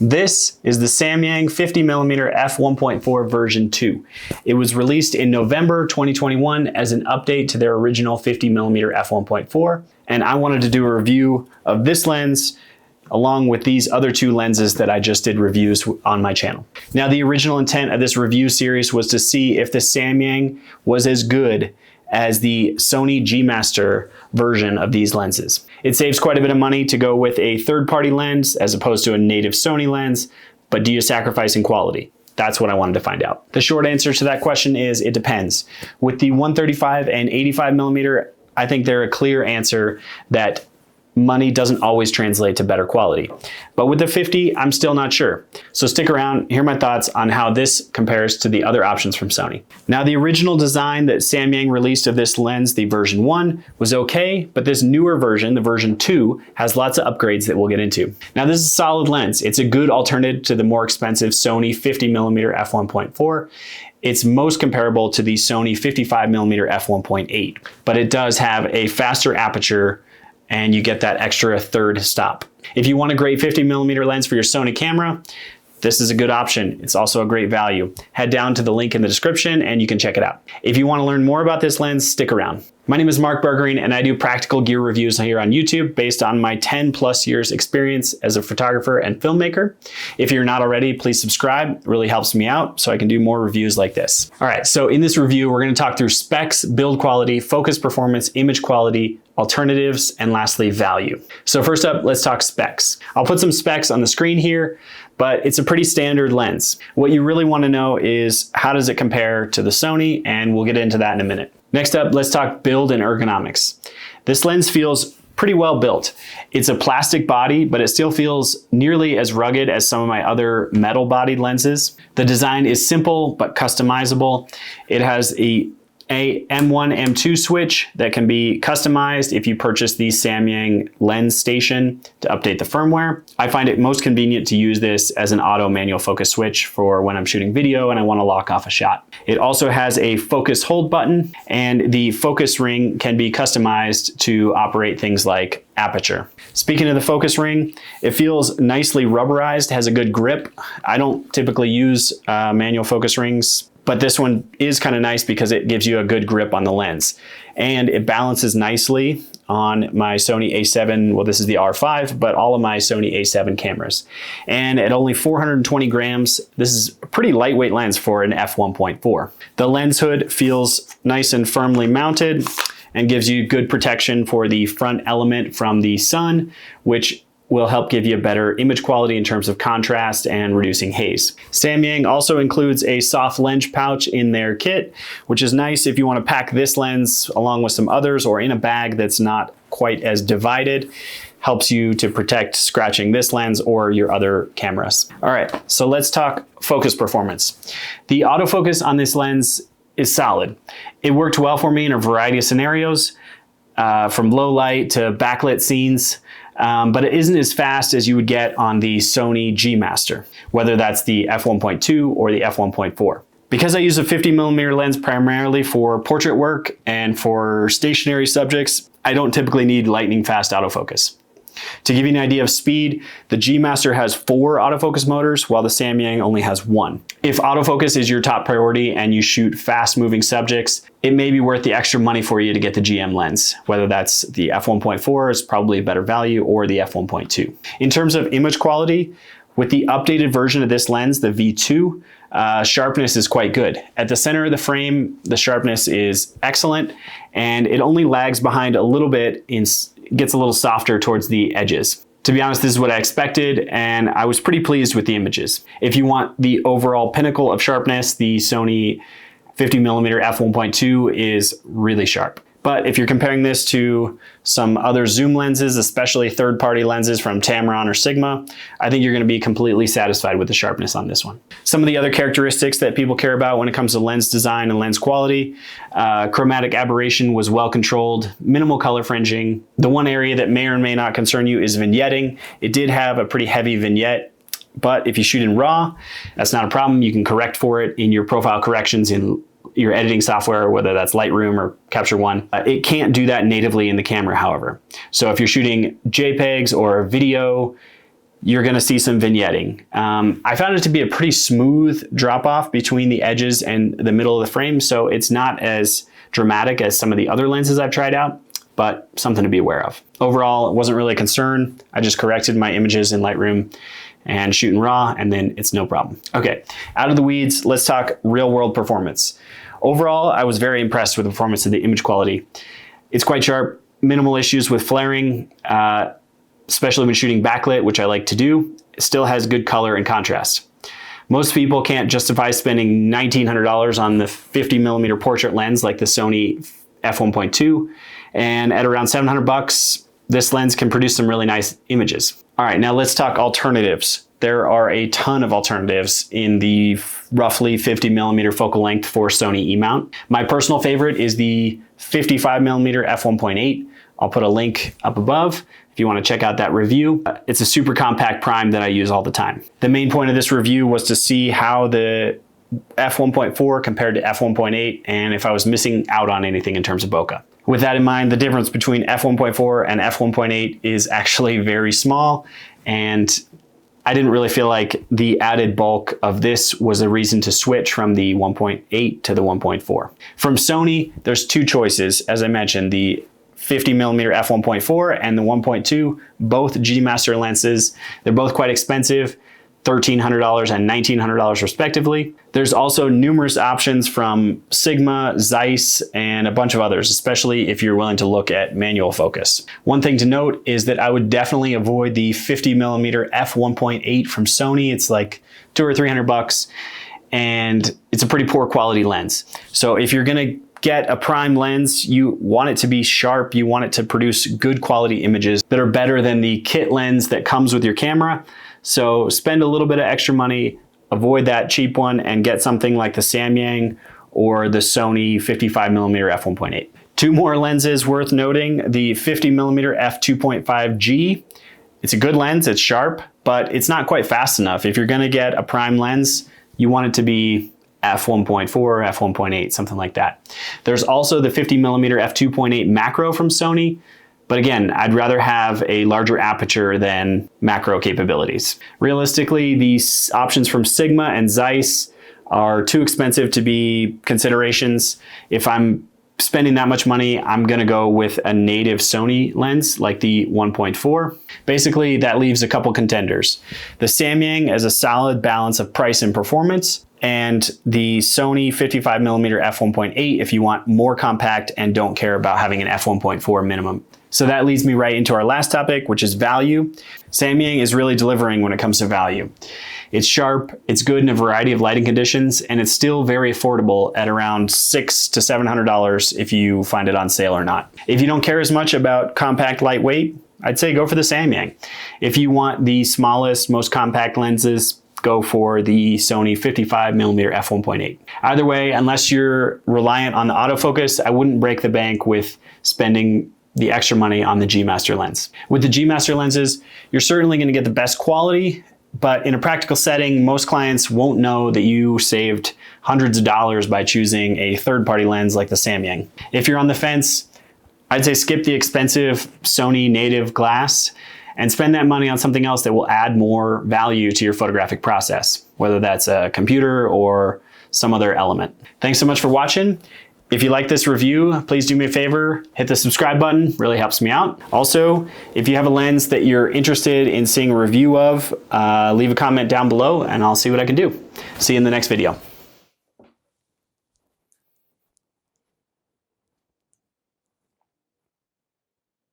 This is the Samyang 50mm f1.4 version 2. It was released in November 2021 as an update to their original 50mm f1.4, and I wanted to do a review of this lens along with these other two lenses that I just did reviews on my channel. Now, the original intent of this review series was to see if the Samyang was as good as the Sony G-Master version of these lenses. It saves quite a bit of money to go with a third-party lens as opposed to a native Sony lens, but do you sacrifice in quality? That's what I wanted to find out. The short answer to that question is it depends. With the 135 and 85mm, I think they're a clear answer that money doesn't always translate to better quality. But with the 50, I'm still not sure. So stick around, hear my thoughts on how this compares to the other options from Sony. Now, the original design that Samyang released of this lens, the version 1, was okay, but this newer version, the version 2, has lots of upgrades that we'll get into. Now, this is a solid lens. It's a good alternative to the more expensive Sony 50mm f1.4. It's most comparable to the Sony 55mm f1.8, but it does have a faster aperture and you get that extra third stop. If you want a great 50mm lens for your Sony camera, this is a good option. It's also a great value. Head down to the link in the description and you can check it out. If you want to learn more about this lens, stick around. My name is Mark Bergering and I do practical gear reviews here on YouTube based on my 10+ years experience as a photographer and filmmaker. If you're not already, please subscribe. It really helps me out so I can do more reviews like this. All right, so in this review, we're going to talk through specs, build quality, focus performance, image quality, alternatives, and lastly, value. So first up, let's talk specs. I'll put some specs on the screen here, but it's a pretty standard lens. What you really want to know is how does it compare to the Sony, and we'll get into that in a minute. Next up, let's talk build and ergonomics. This lens feels pretty well built. It's a plastic body, but it still feels nearly as rugged as some of my other metal bodied lenses. The design is simple but customizable. It has a M1, M2 switch that can be customized if you purchase the Samyang lens station to update the firmware. I find it most convenient to use this as an auto manual focus switch for when I'm shooting video and I want to lock off a shot. It also has a focus hold button, and the focus ring can be customized to operate things like aperture. Speaking of the focus ring, it feels nicely rubberized, has a good grip. I don't typically use manual focus rings, but this one is kind of nice because it gives you a good grip on the lens. And it balances nicely on my Sony A7, well, this is the R5, but all of my Sony A7 cameras. And at only 420 grams, this is a pretty lightweight lens for an f1.4. The lens hood feels nice and firmly mounted and gives you good protection for the front element from the sun, which will help give you a better image quality in terms of contrast and reducing haze. Samyang also includes a soft lens pouch in their kit, which is nice if you want to pack this lens along with some others or in a bag that's not quite as divided. Helps you to protect scratching this lens or your other cameras. All right, so let's talk focus performance. The autofocus on this lens is solid. It worked well for me in a variety of scenarios, from low light to backlit scenes. But it isn't as fast as you would get on the Sony G-Master, whether that's the f1.2 or the f1.4. Because I use a 50mm lens primarily for portrait work and for stationary subjects, I don't typically need lightning fast autofocus. To give you an idea of speed, the G-Master has 4 autofocus motors while the Samyang only has 1. If autofocus is your top priority and you shoot fast moving subjects, it may be worth the extra money for you to get the GM lens, whether that's the f1.4 is probably a better value or the f1.2. In terms of image quality, with the updated version of this lens, the V2, sharpness is quite good. At the center of the frame, the sharpness is excellent, and it only lags behind a little bit, gets a little softer towards the edges. To be honest, this is what I expected, and I was pretty pleased with the images. If you want the overall pinnacle of sharpness, the Sony 50mm f1.2 is really sharp. But if you're comparing this to some other zoom lenses, especially third-party lenses from Tamron or Sigma, I think you're going to be completely satisfied with the sharpness on this one. Some of the other characteristics that people care about when it comes to lens design and lens quality, chromatic aberration was well controlled, minimal color fringing. The one area that may or may not concern you is vignetting. It did have a pretty heavy vignette, but if you shoot in RAW, that's not a problem. You can correct for it in your profile corrections in your editing software, whether that's Lightroom or Capture One. It can't do that natively in the camera, however. So if you're shooting JPEGs or video, you're gonna see some vignetting. I found it to be a pretty smooth drop off between the edges and the middle of the frame, so it's not as dramatic as some of the other lenses I've tried out, but something to be aware of. Overall, it wasn't really a concern. I just corrected my images in Lightroom and shoot in RAW, and then it's no problem. Okay, out of the weeds, let's talk real world performance. Overall, I was very impressed with the performance of the image quality. It's quite sharp, minimal issues with flaring, especially when shooting backlit, which I like to do. It still has good color and contrast. Most people can't justify spending $1,900 on the 50mm portrait lens like the Sony f1.2, and at around 700 bucks, this lens can produce some really nice images. All right, now let's talk alternatives. There are a ton of alternatives in the roughly 50mm focal length for Sony E-mount. My personal favorite is the 55mm f1.8. I'll put a link up above if you want to check out that review. It's a super compact prime that I use all the time. The main point of this review was to see how the f1.4 compared to f1.8 and if I was missing out on anything in terms of bokeh. With that in mind, the difference between f1.4 and f1.8 is actually very small, and I didn't really feel like the added bulk of this was a reason to switch from the 1.8 to the 1.4. From Sony, there's two choices. As I mentioned, the 50mm f1.4 and the 1.2, both G Master lenses. They're both quite expensive, $1,300 and $1,900 respectively. There's also numerous options from Sigma, Zeiss, and a bunch of others, especially if you're willing to look at manual focus. One thing to note is that I would definitely avoid the 50mm f1.8 from Sony. It's like $200 or $300, and it's a pretty poor quality lens. So if you're gonna get a prime lens, you want it to be sharp, you want it to produce good quality images that are better than the kit lens that comes with your camera. So spend a little bit of extra money, avoid that cheap one, and get something like the Samyang or the Sony 55mm f1.8. Two more lenses worth noting, the 50mm f2.5G. It's a good lens, it's sharp, but it's not quite fast enough. If you're gonna get a prime lens, you want it to be f1.4, f1.8, something like that. There's also the 50mm f2.8 macro from Sony, but again, I'd rather have a larger aperture than macro capabilities. Realistically, these options from Sigma and Zeiss are too expensive to be considerations. If I'm spending that much money, I'm gonna go with a native Sony lens like the 1.4. Basically, that leaves a couple contenders. The Samyang as a solid balance of price and performance, and the Sony 55mm f1.8 if you want more compact and don't care about having an f1.4 minimum. So that leads me right into our last topic, which is value. Samyang is really delivering when it comes to value. It's sharp, it's good in a variety of lighting conditions, and it's still very affordable at around $600 to $700 if you find it on sale or not. If you don't care as much about compact lightweight, I'd say go for the Samyang. If you want the smallest, most compact lenses, go for the Sony 55mm f1.8. Either way, unless you're reliant on the autofocus, I wouldn't break the bank with spending the extra money on the G Master lens. With the G Master lenses, you're certainly gonna get the best quality, but in a practical setting, most clients won't know that you saved hundreds of dollars by choosing a third-party lens like the Samyang. If you're on the fence, I'd say skip the expensive Sony native glass and spend that money on something else that will add more value to your photographic process, whether that's a computer or some other element. Thanks so much for watching. If you like this review, please do me a favor, hit the subscribe button, really helps me out. Also, if you have a lens that you're interested in seeing a review of, leave a comment down below and I'll see what I can do. See you in the next video.